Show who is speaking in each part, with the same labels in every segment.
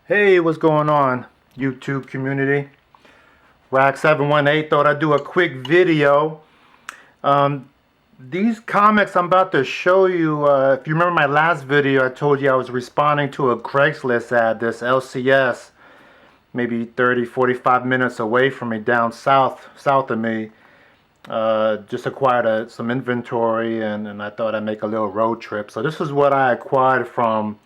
Speaker 1: Hey, what's going on, YouTube community? Rack718 thought I'd do a quick video. Um, these comics I'm about to show you, if you remember my last video, I told you I was responding to a Craigslist ad, this LCS, maybe 30, 45 minutes away from me, down south of me. Just acquired some inventory, and I thought I'd make a little road trip. So this is what I acquired from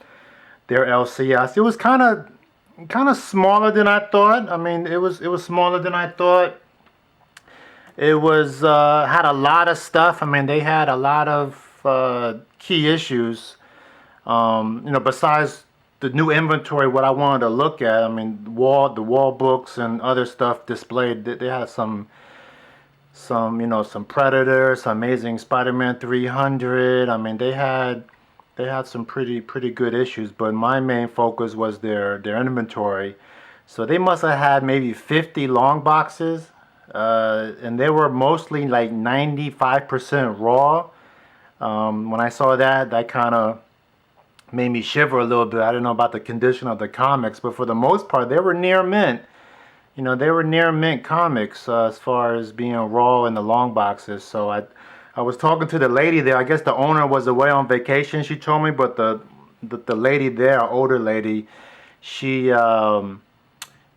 Speaker 1: their LCS. It was kind of smaller than I thought. I mean, it was smaller than I thought. It was had a lot of stuff. I mean, they had a lot of key issues. Besides the new inventory, what I wanted to look at. I mean, the wall books and other stuff displayed. They had some Predator, some Amazing Spider-Man 300. I mean, they had some pretty good issues, but my main focus was their inventory. So they must have had maybe 50 long boxes, and they were mostly like 95% raw. When I saw that, that kind of made me shiver a little bit. I didn't know about the condition of the comics, but for the most part, they were near mint. They were near mint comics as far as being raw in the long boxes. So I was talking to the lady there. I guess the owner was away on vacation, she told me, but the lady there, older lady, she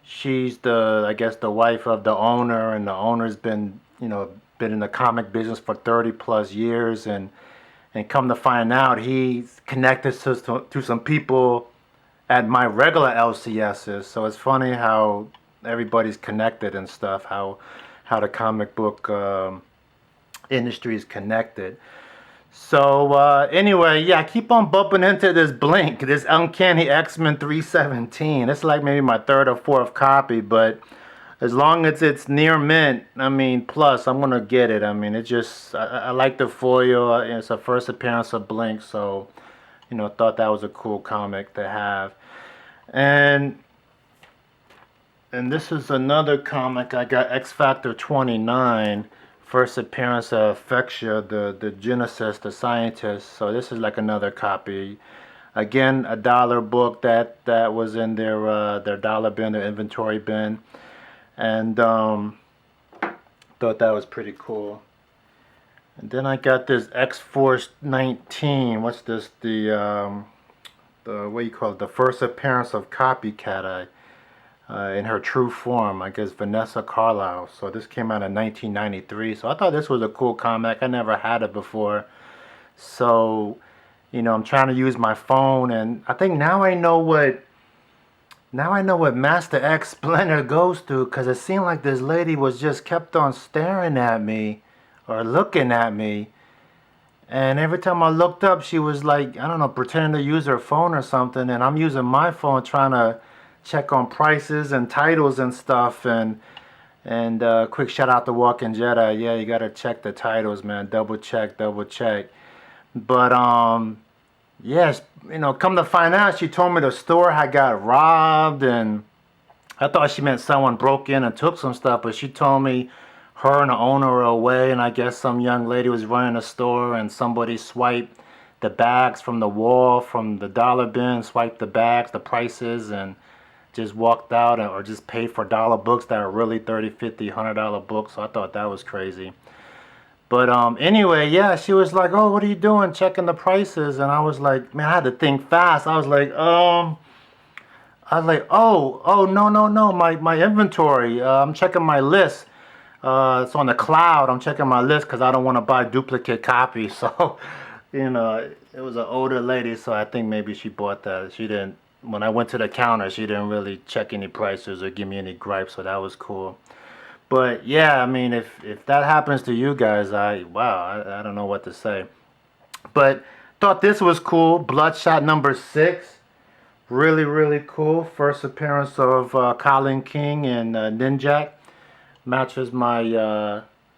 Speaker 1: she's I guess the wife of the owner, and the owner's been in the comic business for 30 plus years, and come to find out, he's connected to some people at my regular LCSs. So it's funny how everybody's connected and stuff. How the comic book industry is connected. So anyway, yeah, I keep on bumping into this Blink, this Uncanny X-Men 317. It's like maybe my third or fourth copy, but as long as it's near mint, I mean, plus I'm gonna get it. I mean, I like the foil. It's a first appearance of Blink, so thought that was a cool comic to have. And and this is another comic. I got X Factor 29, first appearance of Fexia, the Genesis, the scientist. So this is like another copy. Again, a dollar book that was in their dollar bin, their inventory bin, and thought that was pretty cool. And then I got this X Force 19. What's this? The what do you call it? The first appearance of Copycat. In her true form, I guess Vanessa Carlisle. So this came out in 1993. So I thought this was a cool comic. I never had it before. So, I'm trying to use my phone, and I think now I know what Master X Splinter goes through, because it seemed like this lady was just kept on staring at me or looking at me. And every time I looked up, she was like, I don't know, pretending to use her phone or something. And I'm using my phone trying to check on prices and titles and stuff. And quick shout out to Walking Jedi. Yeah, you gotta check the titles, man. Double check, double check. But yes, come to find out, she told me the store had got robbed, and I thought she meant someone broke in and took some stuff, but she told me her and the owner were away, and I guess some young lady was running the store, and somebody swiped the bags from the wall, from the dollar bin, swiped the bags, the prices, and just walked out, or just paid for dollar books that are really 30, 50, $100 books. So I thought that was crazy. But anyway, yeah, she was like, "Oh, what are you doing? Checking the prices?" And I was like, "Man, I had to think fast." "Oh, no, no, no, my inventory. I'm checking my list. It's on the cloud. I'm checking my list because I don't want to buy duplicate copies." So, it was an older lady, so I think maybe she bought that. She didn't. When I went to the counter, she didn't really check any prices or give me any gripes, so that was cool. But yeah, I mean, if that happens to you guys, I don't know what to say. But thought this was cool. Bloodshot #6, really cool. First appearance of Colin King and Ninjak, matches my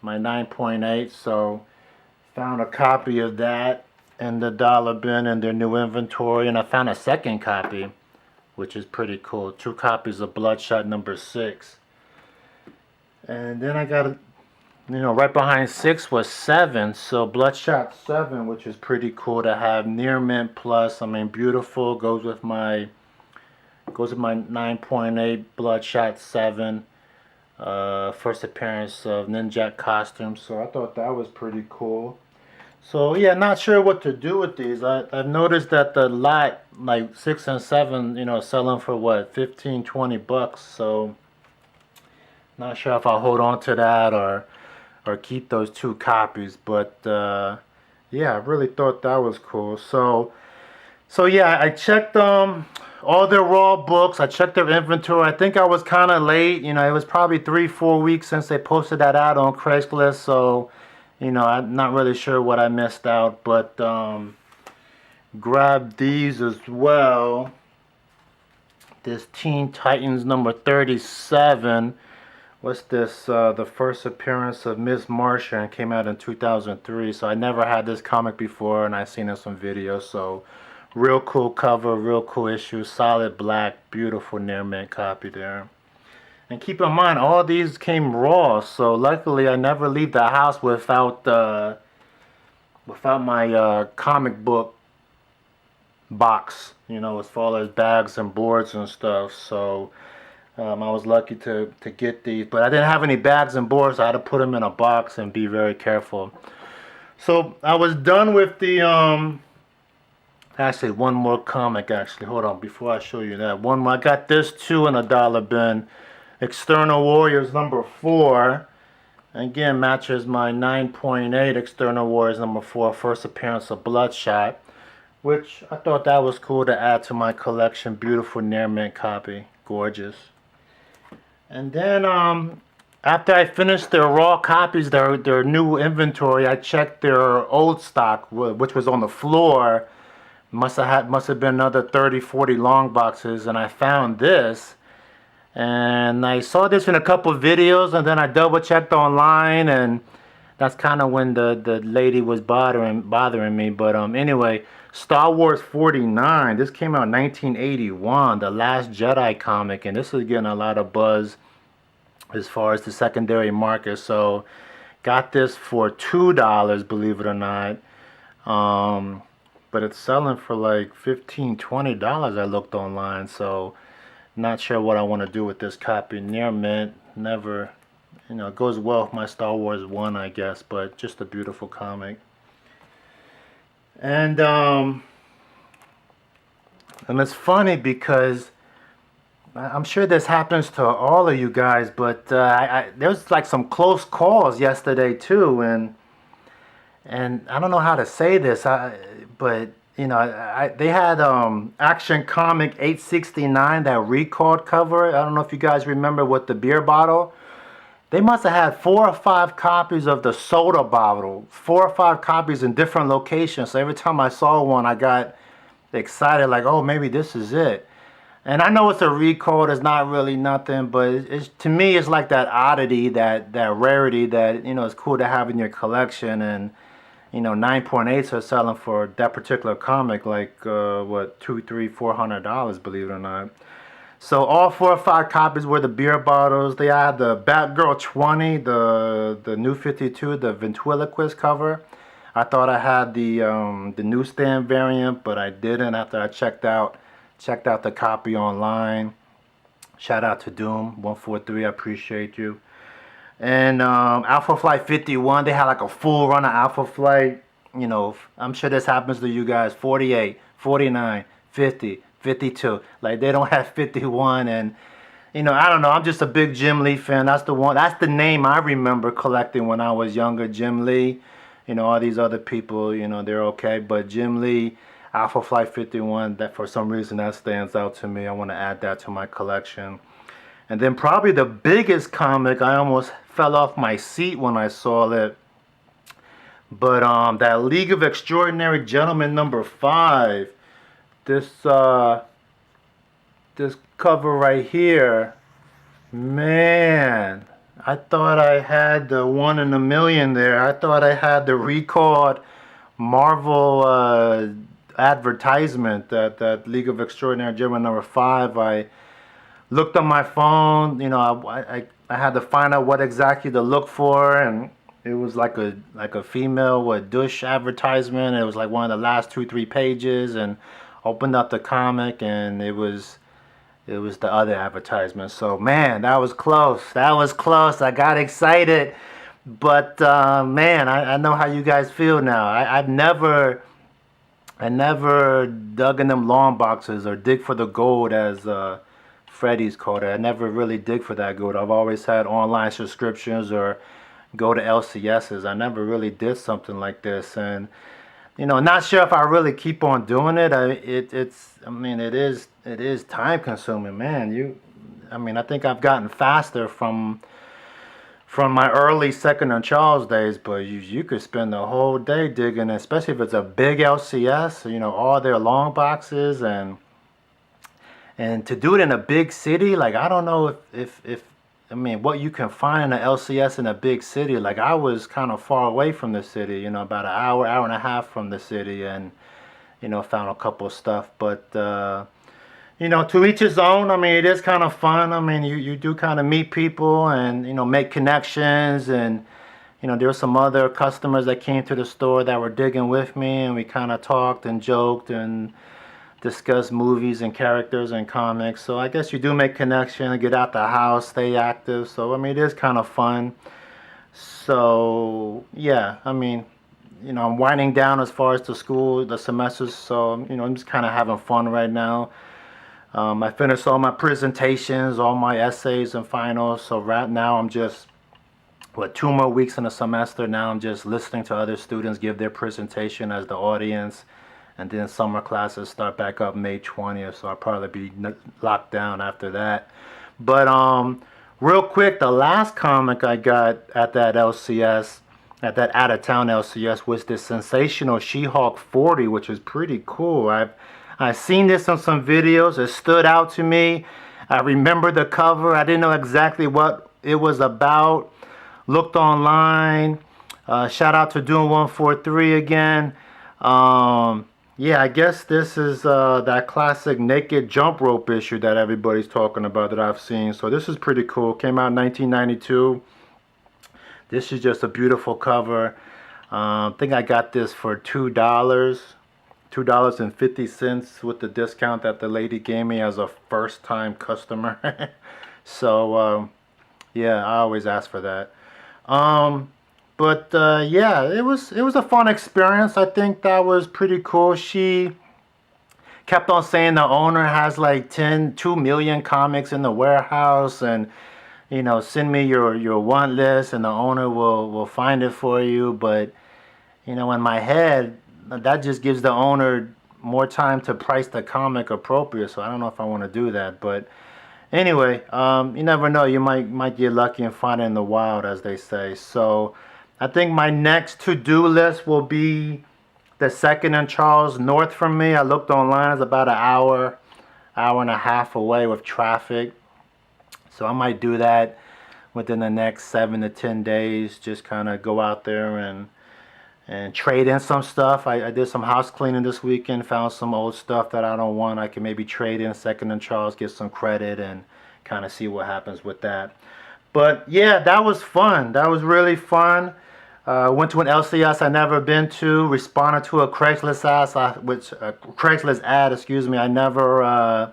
Speaker 1: 9.8. So found a copy of that in the dollar bin in their new inventory, and I found a second copy, which is pretty cool. Two copies of Bloodshot #6. And then I got, right behind 6 was 7. So Bloodshot 7, which is pretty cool to have near mint plus. I mean, beautiful. Goes Goes with my 9.8 Bloodshot 7. First appearance of Ninja costume. So I thought that was pretty cool. So yeah, not sure what to do with these. I've noticed that the lot, like 6 and 7, selling for what, 15, $20. So not sure if I'll hold on to that or keep those 2 copies. But yeah, I really thought that was cool. So yeah, I checked all their raw books. I checked their inventory. I think I was kind of late. It was probably 3-4 weeks since they posted that ad on Craigslist. So I'm not really sure what I missed out, but grabbed these as well. This Teen Titans number 37. What's this? The first appearance of Ms. Martian came out in 2003. So I never had this comic before, and I've seen it in some videos. So real cool cover, real cool issue, solid black, beautiful near mint copy there. And keep in mind, all these came raw, so luckily I never leave the house without my comic book box, as far as bags and boards and stuff. So I was lucky to get these, but I didn't have any bags and boards, so I had to put them in a box and be very careful. So I was done with the actually one more comic. Actually, hold on, before I show you that one more, I got this too in a dollar bin. External Warriors number 4. Again, matches my 9.8 External Warriors number 4, first appearance of Bloodshot, which I thought that was cool to add to my collection. Beautiful near mint copy, gorgeous. And then after I finished their raw copies, their new inventory, I checked their old stock, which was on the floor. Must have been another 30-40 long boxes, and I found this. And I saw this in a couple of videos, and then I double checked online, and that's kind of when the lady was bothering me. But anyway, Star Wars 49. This came out in 1981, the Last Jedi comic, and this is getting a lot of buzz as far as the secondary market. So got this for $2, believe it or not. But it's selling for like $15-$20. I looked online, so not sure what I want to do with this copy. Near mint, never, it goes well with my Star Wars 1, I guess, but just a beautiful comic. And it's funny because I'm sure this happens to all of you guys, but there was like some close calls yesterday too, and I don't know how to say this, but they had Action Comic 869, that recalled cover. I don't know if you guys remember, with the beer bottle. They must have had 4 or 5 copies of the soda bottle, 4 or 5 copies in different locations. So every time I saw one, I got excited, like, oh, maybe this is it. And I know it's a recall, it's not really nothing, but to me, it's like that oddity, that rarity that, is cool to have in your collection. And 9.8s are selling for that particular comic like what, $200, $300, $400, believe it or not. So all 4 or 5 copies were the beer bottles. They had the Batgirl 20, the New 52, the ventriloquist cover. I thought I had the newsstand variant, but I didn't after I checked out the copy online. Shout out to Doom 143, I appreciate you. And Alpha Flight 51, they had like a full run of Alpha Flight. I'm sure this happens to you guys. 48, 49, 50, 52. Like, they don't have 51. And I don't know, I'm just a big Jim Lee fan. That's the name I remember collecting when I was younger. Jim Lee. All these other people, they're okay, but Jim Lee, Alpha Flight 51, that for some reason that stands out to me. I want to add that to my collection. And then probably the biggest comic, I almost fell off my seat when I saw it. But that League of Extraordinary Gentlemen number 5. This cover right here. Man, I thought I had the 1 in a million there. I thought I had the recalled Marvel advertisement, that League of Extraordinary Gentlemen number 5. I looked on my phone, I had to find out what exactly to look for, and it was like a female with douche advertisement. It was like one of the last 2-3 pages, and opened up the comic, and it was It was the other advertisement. So man, that was close. That was close. I got excited. But man, I know how you guys feel now. I never dug in them long boxes or dig for the gold as Freddy's called it. I never really dig for that gold. I've always had online subscriptions or go to LCSs. I never really did something like this, and not sure if I really keep on doing it. I mean, it is time consuming, man. I think I've gotten faster from my early Second and Charles days, but you could spend the whole day digging, especially if it's a big LCS. All their long boxes and to do it in a big city, like I don't know if what you can find in an LCS in a big city. Like I was kind of far away from the city, about an hour and a half from the city, and found a couple of stuff. But to each his own. It is kind of fun. You do kind of meet people and make connections, and there were some other customers that came to the store that were digging with me, and we kind of talked and joked and discuss movies and characters and comics. So I guess you do make connection, get out the house, stay active. So it is kind of fun. So yeah, I'm winding down as far as the semesters. So I'm just kind of having fun right now. I finished all my presentations, all my essays and finals. So right now I'm just 2 more weeks in the semester. Now I'm just listening to other students give their presentation as the audience. And then summer classes start back up May 20th, so I'll probably be locked down after that. But real quick, the last comic I got at that LCS, at that out-of-town LCS, was this sensational She-Hulk 40, which is pretty cool. I've seen this on some videos. It stood out to me. I remember the cover. I didn't know exactly what it was about. Looked online. Shout out to Doom 143 again. Yeah, I guess this is that classic naked jump rope issue that everybody's talking about that I've seen. So this is pretty cool. Came out in 1992. This is just a beautiful cover. I think I got this for $2, $2.50 with the discount that the lady gave me as a first-time customer. So yeah, I always ask for that. But yeah, it was a fun experience. I think that was pretty cool. She kept on saying the owner has like 2 million comics in the warehouse, and send me your want list, and the owner will find it for you. But in my head, that just gives the owner more time to price the comic appropriate. So I don't know if I want to do that. But anyway, you never know. You might get lucky and find it in the wild, as they say. So I think my next to-do list will be the Second and Charles north from me. I looked online. It's about an hour and a half away with traffic. So I might do that within the next 7 to 10 days. Just kind of go out there and trade in some stuff. I did some house cleaning this weekend. Found some old stuff that I don't want. I can maybe trade in Second and Charles, get some credit, and kind of see what happens with that. But yeah, that was fun. That was really fun. Went to an LCS I never been to. Responded to a Craigslist ad, excuse me. I never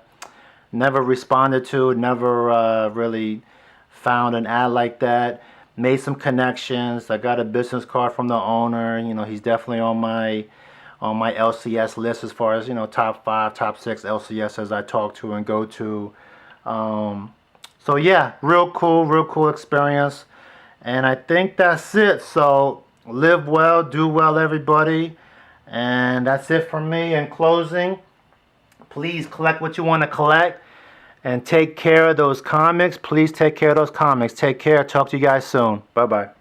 Speaker 1: responded to. Never really found an ad like that. Made some connections. I got a business card from the owner. He's definitely on my LCS list as far as top 5, top 6 LCSs I talk to and go to. So yeah, real cool experience. And I think that's it. So live well, do well, everybody. And that's it from me. In closing, please collect what you want to collect and take care of those comics. Please take care of those comics. Take care. Talk to you guys soon. Bye-bye.